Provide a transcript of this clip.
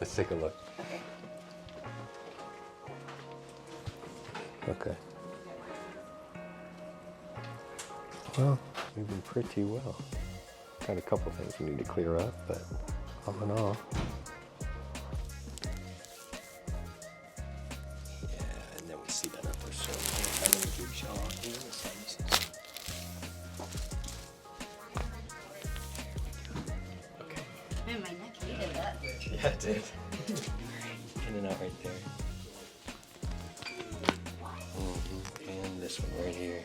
Let's take a look. Okay. Well, moving pretty well. Got a couple things we need to clear up, but all in all. Yeah, and then we see that upper surface. I'm gonna give y'all here the sizes. Okay. Man, my neck needed that. Yeah, it did. In and out right there. And this one right here.